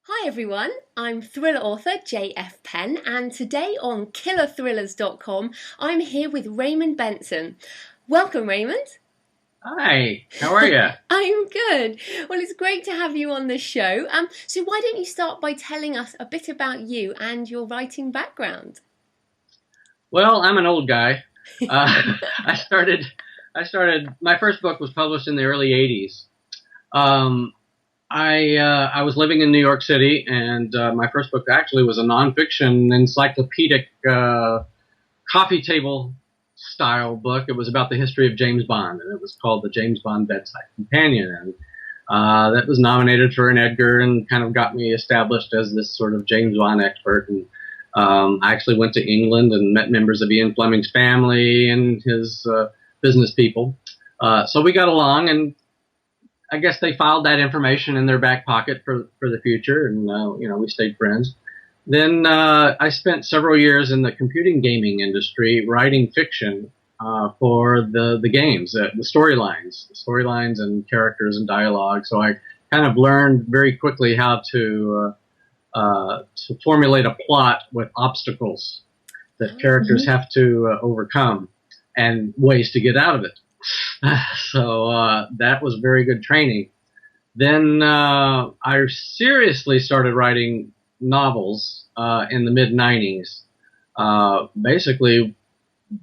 Hi everyone, I'm thriller author J.F.Penn, and today on killerthrillers.com I'm here with Raymond Benson. Welcome, Raymond. Hi, how are you? I'm good. Well, it's great to have you on the show. So why don't you start by telling us a bit about you and your writing background? Well, I'm an old guy. Uh, I started, my first book was published in the early 80s. Um, I was living in New York City, and my first book actually was a nonfiction encyclopedic coffee table style book. It was about the history of James Bond, and it was called The James Bond Bedside Companion. And that was nominated for an Edgar and kind of got me established as this sort of James Bond expert. And I actually went to England and met members of Ian Fleming's family and his business people. So we got along, and I guess they filed that information in their back pocket for the future, and we stayed friends. Then I spent several years in the computing gaming industry writing fiction for the games, the storylines and characters and dialogue. So I kind of learned very quickly how to formulate a plot with obstacles that characters have to overcome and ways to get out of it. So that was very good training. Then I seriously started writing novels in the mid-90s, basically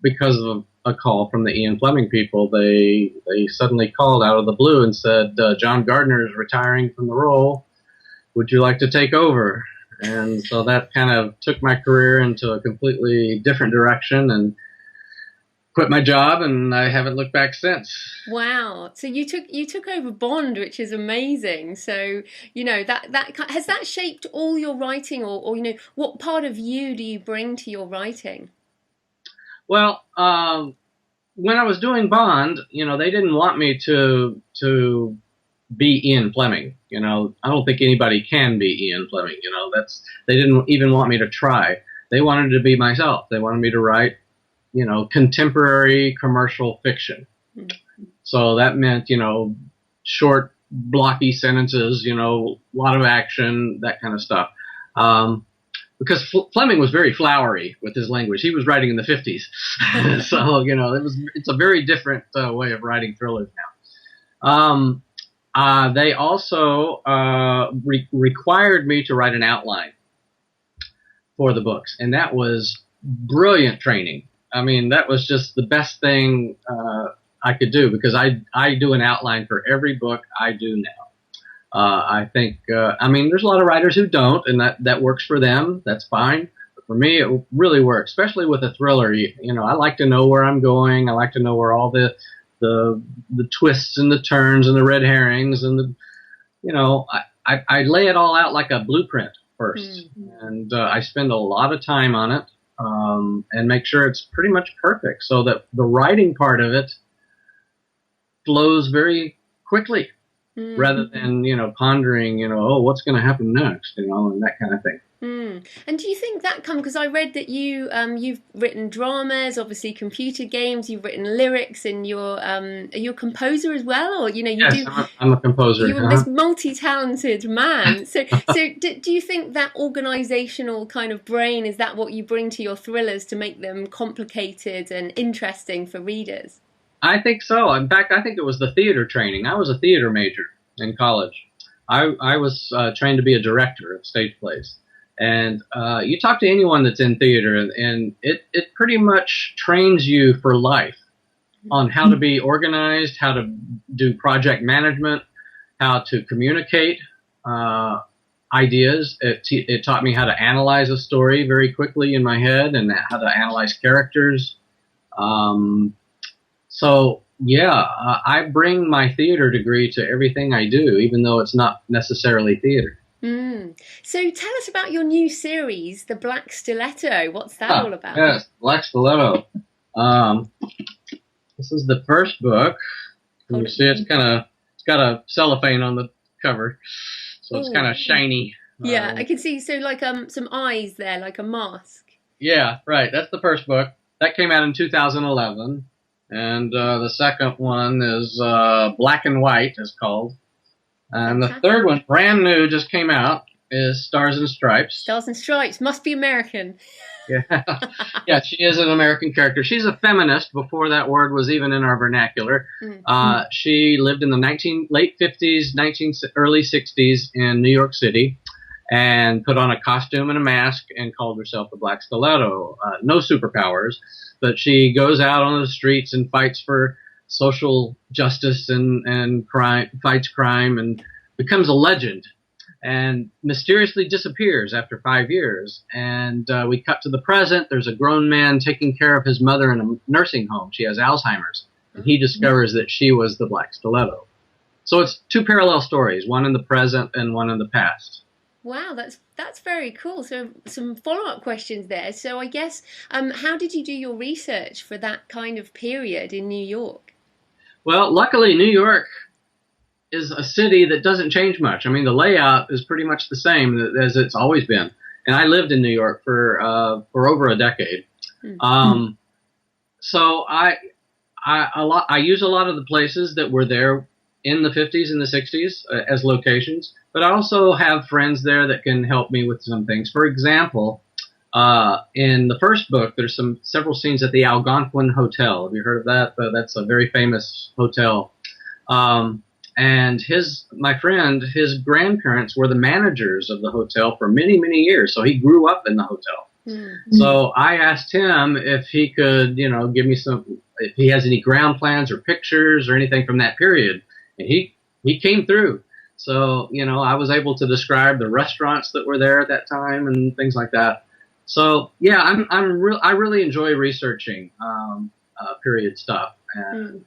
because of a call from the Ian Fleming people. They suddenly called out of the blue and said, John Gardner is retiring from the role. Would you like to take over? And so that kind of took my career into a completely different direction, and quit my job, and I haven't looked back since. Wow. So you took over Bond, which is amazing. So, that has that shaped all your writing, or what part of you do you bring to your writing? Well, when I was doing Bond, they didn't want me to be Ian Fleming. I don't think anybody can be Ian Fleming. They didn't even want me to try. They wanted to be myself. They wanted me to write, contemporary commercial fiction. So that meant, short, blocky sentences, a lot of action, that kind of stuff. Because Fleming was very flowery with his language. He was writing in the 50s. So, it's a very different way of writing thrillers now. They also required me to write an outline for the books, and that was brilliant training. I mean, that was just the best thing I could do, because I do an outline for every book I do now. I think, there's a lot of writers who don't, and that works for them. That's fine. But for me, it really works, especially with a thriller. I like to know where I'm going. I like to know where all the twists and the turns and the red herrings and I lay it all out like a blueprint first, and I spend a lot of time on it. And make sure it's pretty much perfect, so that the writing part of it flows very quickly, rather than pondering oh, what's going to happen next, and that kind of thing. And do you think that comes because I read that you've written dramas, obviously computer games, you've written lyrics, and are you a composer as well, or you Yes, do. I'm a composer. You're this multi-talented man. So do you think that organizational kind of brain, is that what you bring to your thrillers to make them complicated and interesting for readers? I think so. In fact, I think it was the theater training. I was a theater major in college. I was trained to be a director of stage plays. And you talk to anyone that's in theater, and it pretty much trains you for life on how to be organized, how to do project management, how to communicate ideas. It taught me how to analyze a story very quickly in my head, and how to analyze characters. So yeah, I bring my theater degree to everything I do, even though it's not necessarily theater. So tell us about your new series, The Black Stiletto. What's that all about? Yes, Black Stiletto. This is the first book. You see, it's got a cellophane on the cover, so it's kind of shiny. Yeah, I can see. So like some eyes there, like a mask. Yeah, right. That's the first book. That came out in 2011, and the second one is Black and White, is called. And the third one, brand new, just came out. is Stars and Stripes. Stars and Stripes must be American. Yeah, yeah, she is an American character. She's a feminist before that word was even in our vernacular. She lived in the late 50s, early 60s in New York City, and put on a costume and a mask and called herself the Black Stiletto. No superpowers, but she goes out on the streets and fights for social justice and fights crime, and becomes a legend. And mysteriously disappears after 5 years. And we cut to the present. There's a grown man taking care of his mother in a nursing home. She has Alzheimer's. And he discovers that she was the Black Stiletto. So it's two parallel stories, one in the present and one in the past. Wow, that's very cool. So some follow-up questions there. So I guess, how did you do your research for that kind of period in New York? Well, luckily, New York is a city that doesn't change much. I mean, the layout is pretty much the same as it's always been. And I lived in New York for over a decade. So I use a lot of the places that were there in the 50s and the 60s as locations, but I also have friends there that can help me with some things. For example, in the first book, there's several scenes at the Algonquin Hotel. Have you heard of that? That's a very famous hotel. And my friend, his grandparents were the managers of the hotel for many, many years. So he grew up in the hotel. Mm-hmm. So I asked him if he could, give me if he has any ground plans or pictures or anything from that period. And he came through. So, I was able to describe the restaurants that were there at that time and things like that. So, yeah, I really enjoy researching period stuff. And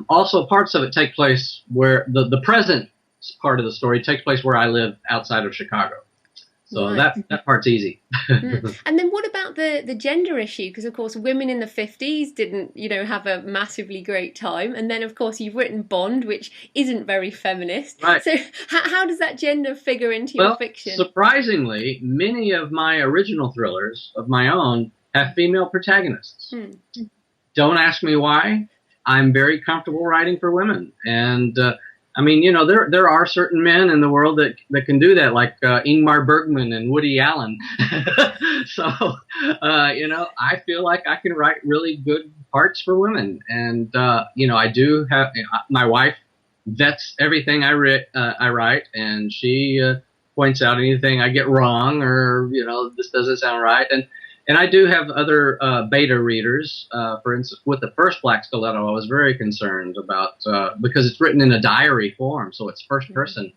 also, parts of it take place where the present part of the story takes place where I live outside of Chicago. So right. that part's easy. And then what about the gender issue? Because, of course, women in the 50s didn't, have a massively great time. And then, of course, you've written Bond, which isn't very feminist. Right. So how does that gender figure into your fiction? Surprisingly, many of my original thrillers of my own have female protagonists. Don't ask me why. I'm very comfortable writing for women. And, there are certain men in the world that can do that, like Ingmar Bergman and Woody Allen. So, I feel like I can write really good parts for women. And, I do have, my wife vets everything I write, and she points out anything I get wrong or, this doesn't sound right. And I do have other beta readers. For instance, with the first Black Stiletto, I was very concerned about because it's written in a diary form, so it's first person,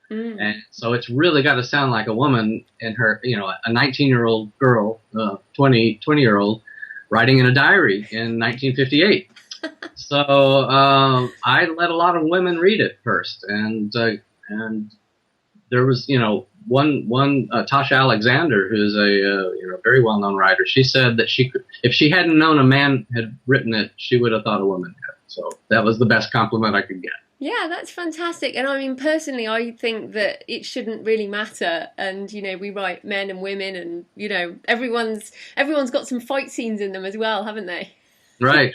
and so it's really got to sound like a woman in her, a 19-year-old girl, 20-year-old, writing in a diary in 1958. So I let a lot of women read it first, and there was, one Tasha Alexander, who's a very well-known writer. She said that if she hadn't known a man had written it, she would have thought a woman had. So that was the best compliment I could get. Yeah, that's fantastic. And I mean, personally, I think that it shouldn't really matter. And, we write men and women and, everyone's got some fight scenes in them as well, haven't they? Right.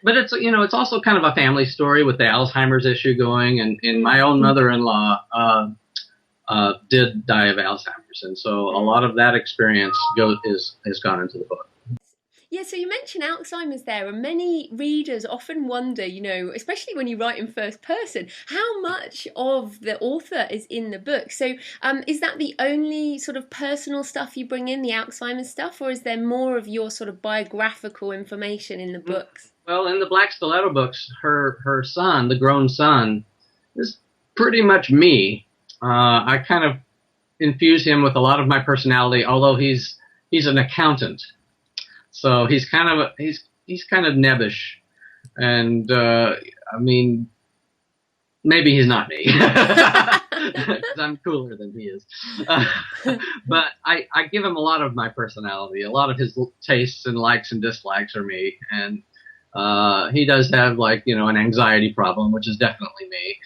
But it's also kind of a family story with the Alzheimer's issue going, and my own mother-in-law did die of Alzheimer's, and so a lot of that experience has gone into the book. Yeah, so you mentioned Alzheimer's there, and many readers often wonder, especially when you write in first person, how much of the author is in the book. So is that the only sort of personal stuff you bring in, the Alzheimer's stuff, or is there more of your sort of biographical information in the books? Well, in the Black Stiletto books, her son, the grown son, is pretty much me. I kind of infuse him with a lot of my personality, although he's an accountant. So he's kind of nebbish, and maybe he's not me, because I'm cooler than he is. But I give him a lot of my personality. A lot of his tastes and likes and dislikes are me, and he does have an anxiety problem, which is definitely me.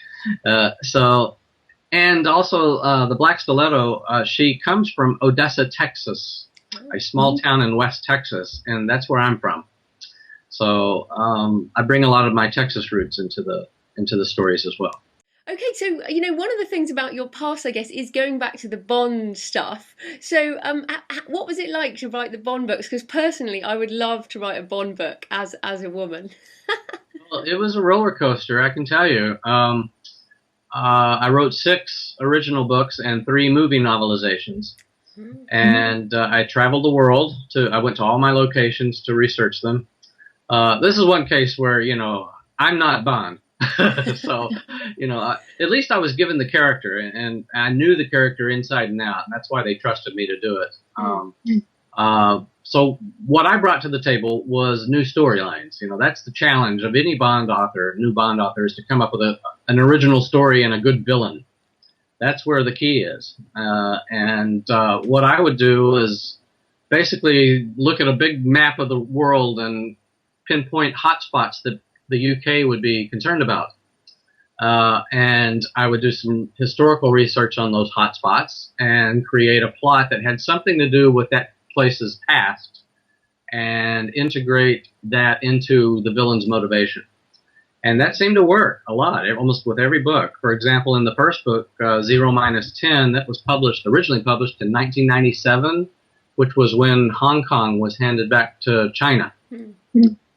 And also the Black Stiletto, she comes from Odessa, Texas, a small town in West Texas, and that's where I'm from. So I bring a lot of my Texas roots into the stories as well. Okay, so one of the things about your past, I guess, is going back to the Bond stuff. So, what was it like to write the Bond books? Because personally, I would love to write a Bond book as a woman. Well, it was a roller coaster, I can tell you. I wrote 6 original books and 3 movie novelizations. And I traveled the world. I went to all my locations to research them. This is one case where, I'm not Bond. So, at least I was given the character, and I knew the character inside and out. And that's why they trusted me to do it. So what I brought to the table was new storylines. That's the challenge of any Bond author, new Bond author, is to come up with an original story and a good villain. That's where the key is. And what I would do is basically look at a big map of the world and pinpoint hotspots that the UK would be concerned about. And I would do some historical research on those hotspots and create a plot that had something to do with that place's past and integrate that into the villain's motivation. And that seemed to work a lot, almost with every book. For example, in the first book, 0-10, that was originally published in 1997, which was when Hong Kong was handed back to China.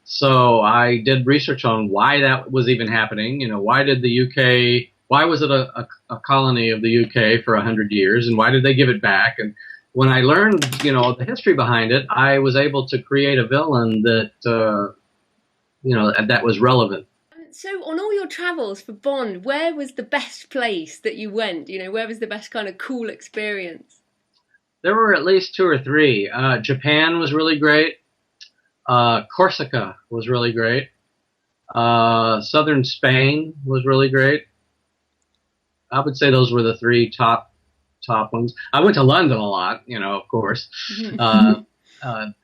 So I did research on why that was even happening. Why did the UK, why was it a colony of the UK for 100 years, and why did they give it back? And when I learned, the history behind it, I was able to create a villain that, that was relevant. So on all your travels for Bond, where was the best place that you went? Where was the best kind of cool experience? There were at least 2 or 3. Japan was really great. Corsica was really great. Southern Spain was really great. I would say those were the 3 top ones. I went to London a lot, of course. And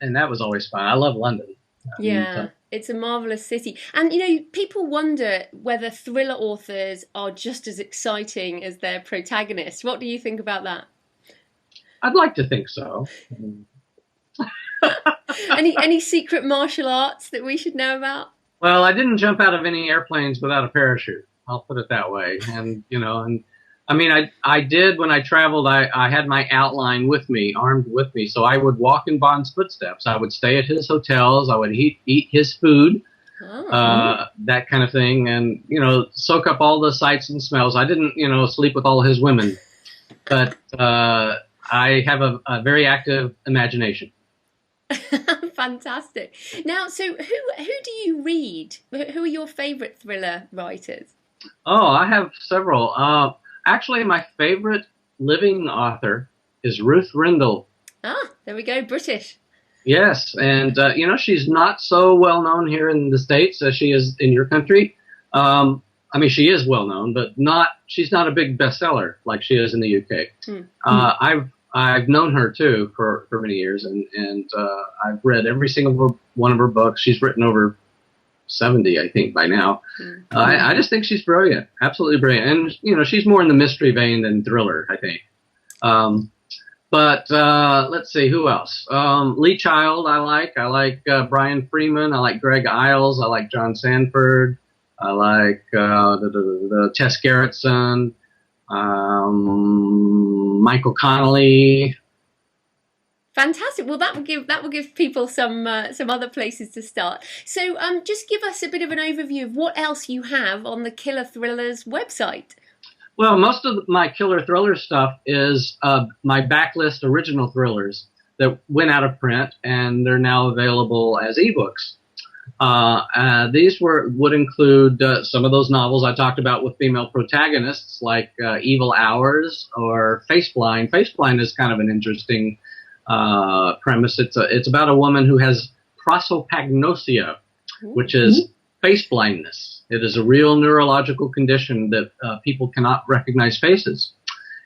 that was always fun. I love London. Yeah, it's a marvelous city. And, people wonder whether thriller authors are just as exciting as their protagonists. What do you think about that? I'd like to think so. Any secret martial arts that we should know about? Well, I didn't jump out of any airplanes without a parachute. I'll put it that way. And, I did when I traveled, I had my outline with me, armed with me. So I would walk in Bond's footsteps. I would stay at his hotels. I would eat his food, that kind of thing. And, soak up all the sights and smells. I didn't, sleep with all his women. But I have a very active imagination. Fantastic. Now, so who do you read? Who are your favorite thriller writers? Oh, I have several. Actually, my favorite living author is Ruth Rendell. Ah, there we go, British. Yes, and she's not so well known here in the States as she is in your country. She is well known, but she's not a big bestseller like she is in the UK. I've known her too for many years, and I've read every single one of her books. She's written over 70, I think, by now. I just think she's brilliant, absolutely brilliant. And she's more in the mystery vein than thriller, I think. But let's see, who else? Lee Child, I like. I like Brian Freeman. I like Greg Iles. I like John Sanford. I like the Tess Gerritsen. Michael Connelly. Fantastic. Well, that will give people some other places to start. So, just give us a bit of an overview of what else you have on the Killer Thrillers website. Well, most of my Killer Thriller stuff is my backlist original thrillers that went out of print, and they're now available as ebooks. These would include some of those novels I talked about with female protagonists, like Evil Hours or Face Blind. Face Blind is kind of an interesting premise. It's about a woman who has prosopagnosia, which is face blindness. It is a real neurological condition that people cannot recognize faces.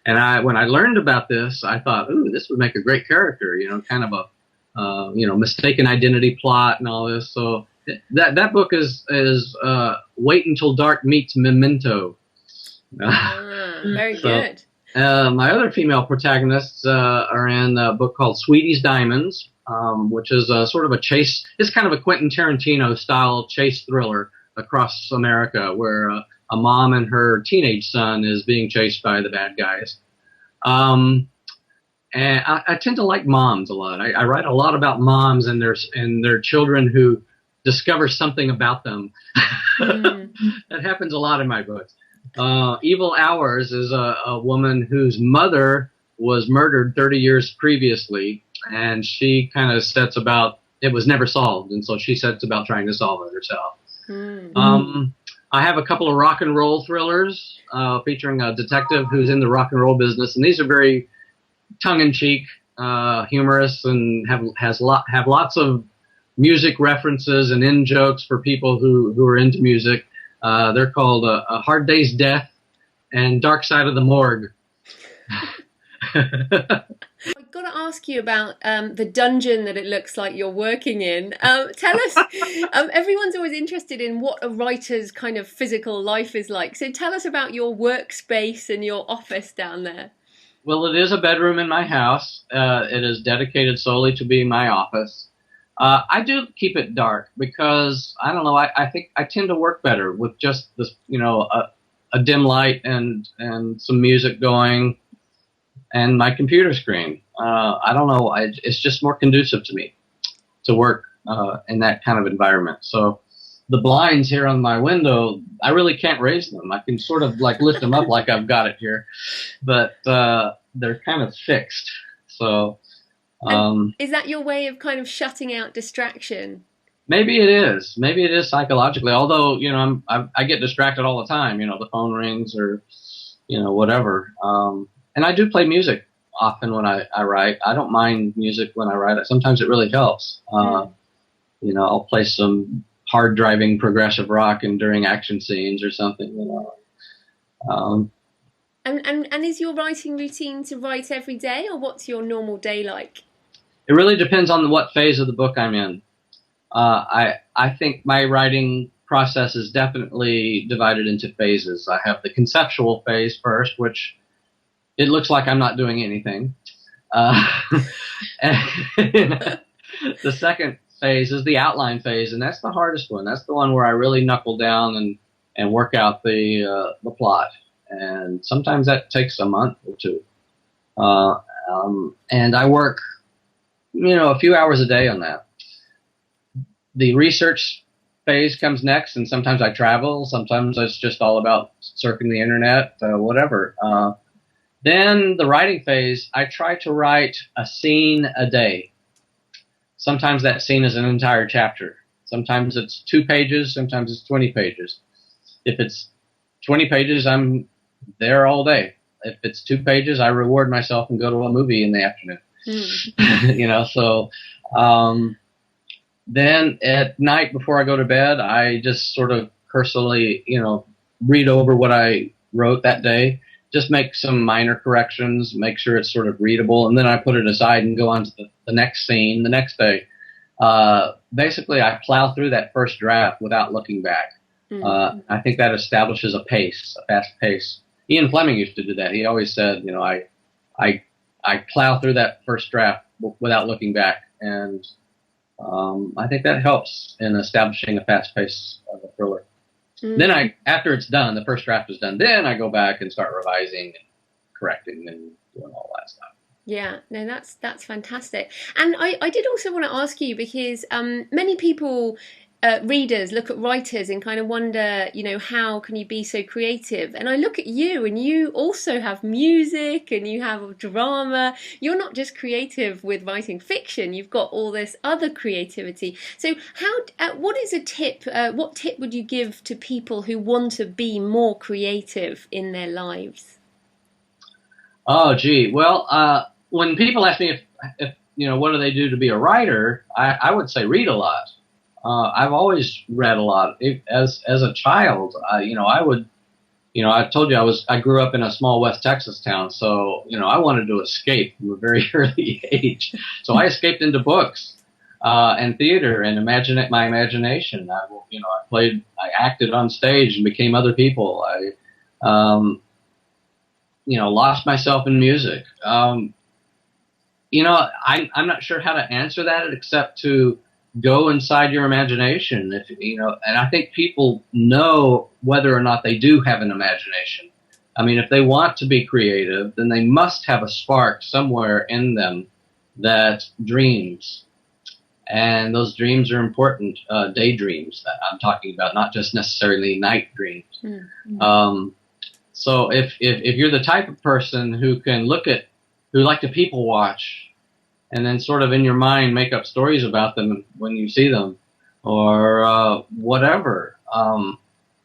And when I learned about this, I thought, ooh, this would make a great character, kind of a mistaken identity plot and all this. So that book is Wait Until Dark Meets Memento. Very good. My other female protagonists are in a book called Sweetie's Diamonds, which is sort of a chase. It's kind of a Quentin Tarantino style chase thriller across America where a mom and her teenage son is being chased by the bad guys. And I tend to like moms a lot. I write a lot about moms and their children who discover something about them. That happens a lot in my books. Evil Hours is a woman whose mother was murdered 30 years previously, and she kind of sets about, it was never solved, and so she sets about trying to solve it herself. I have a couple of rock and roll thrillers featuring a detective who's in the rock and roll business, and these are very tongue-in-cheek, humorous, and have lots of music references and in-jokes for people who are into music. They're called A Hard Day's Death and Dark Side of the Morgue. I've got to ask you about the dungeon that it looks like you're working in. Tell us, everyone's always interested in what a writer's kind of physical life is like. So tell us about your workspace and your office down there. Well, it is a bedroom in my house. It is dedicated solely to being my office. I do keep it dark because, I don't know, I think I tend to work better with just this, a dim light and some music going and my computer screen. I don't know, it's just more conducive to me to work in that kind of environment. So the blinds here on my window, I really can't raise them. I can sort of like lift them up like I've got it here, but they're kind of fixed. So is that your way of kind of shutting out distraction? Maybe it is. Maybe it is psychologically. Although, I get distracted all the time. The phone rings or, whatever. And I do play music often when I write. I don't mind music when I write. Sometimes it really helps. I'll play some hard driving progressive rock and during action scenes or something. And is your writing routine to write every day, or what's your normal day like? It really depends on what phase of the book I'm in. I think my writing process is definitely divided into phases. I have the conceptual phase first, which it looks like I'm not doing anything. The second phase is the outline phase, and that's the hardest one. That's the one where I really knuckle down and work out the plot. And sometimes that takes a month or two. And I work, a few hours a day on that. The research phase comes next, and sometimes I travel. Sometimes it's just all about surfing the internet, whatever. Then the writing phase, I try to write a scene a day. Sometimes that scene is an entire chapter. Sometimes it's 2 pages. Sometimes it's 20 pages. If it's 20 pages, I'm there all day. If it's 2 pages, I reward myself and go to a movie in the afternoon. So then at night before I go to bed, I just sort of cursorily, read over what I wrote that day, just make some minor corrections, make sure it's sort of readable, and then I put it aside and go on to the next scene the next day. Basically, I plow through that first draft without looking back. I think that establishes a pace, a fast pace. Ian Fleming used to do that. He always said, I plow through that first draft without looking back, and I think that helps in establishing a fast pace of a thriller. Then after it's done, the first draft is done, then I go back and start revising and correcting and doing all that stuff. Yeah, no, that's fantastic. And I did also want to ask you, because many people, readers, look at writers and kind of wonder, how can you be so creative? And I look at you, and you also have music and you have drama. You're not just creative with writing fiction, you've got all this other creativity. So what is a tip, what tip would you give to people who want to be more creative in their lives? Oh, gee. Well, when people ask me if what do they do to be a writer, I would say read a lot. I've always read a lot. As a child, I would, I told you I grew up in a small West Texas town, so I wanted to escape from a very early age. So I escaped into books and theater and my imagination. I acted on stage and became other people. I lost myself in music. I'm not sure how to answer that except to go inside your imagination. If you know, and I think people know whether or not they do have an imagination. I mean, if they want to be creative, then they must have a spark somewhere in them that dreams. And those dreams are important, daydreams that I'm talking about, not just necessarily night dreams. Mm-hmm. So if you're the type of person who like to people watch, and then sort of in your mind make up stories about them when you see them, or whatever,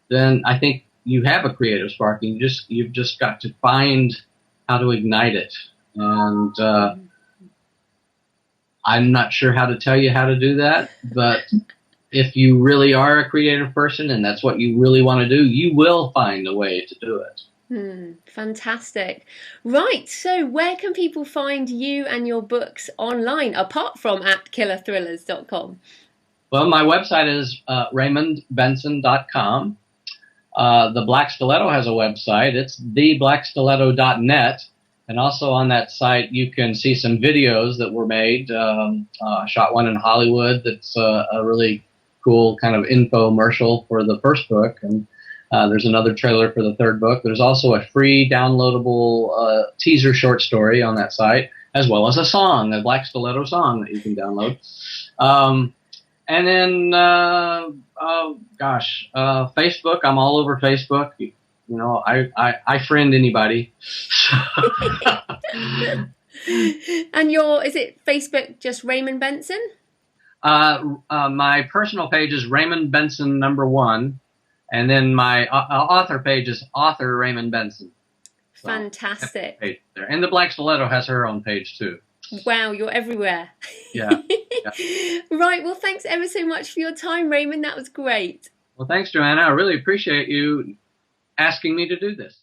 then I think you have a creative spark, and you've just got to find how to ignite it. And I'm not sure how to tell you how to do that, but if you really are a creative person and that's what you really want to do, you will find a way to do it. Fantastic. Right, so where can people find you and your books online, apart from at killerthrillers.com? Well, my website is raymondbenson.com. The Black Stiletto has a website. It's theblackstiletto.net. And also on that site, you can see some videos that were made. Shot one in Hollywood that's a really cool kind of infomercial for the first book. And there's another trailer for the third book. There's also a free downloadable teaser short story on that site, as well as a song, a Black Stiletto song that you can download. And then, Facebook, I'm all over Facebook. You know, I friend anybody. And is it Facebook just Raymond Benson? My personal page is Raymond Benson #1. And then my author page is author Raymond Benson. So, fantastic. And the Black Stiletto has her own page too. Wow, you're everywhere. Yeah. Right, well, thanks ever so much for your time, Raymond. That was great. Well, thanks, Joanna. I really appreciate you asking me to do this.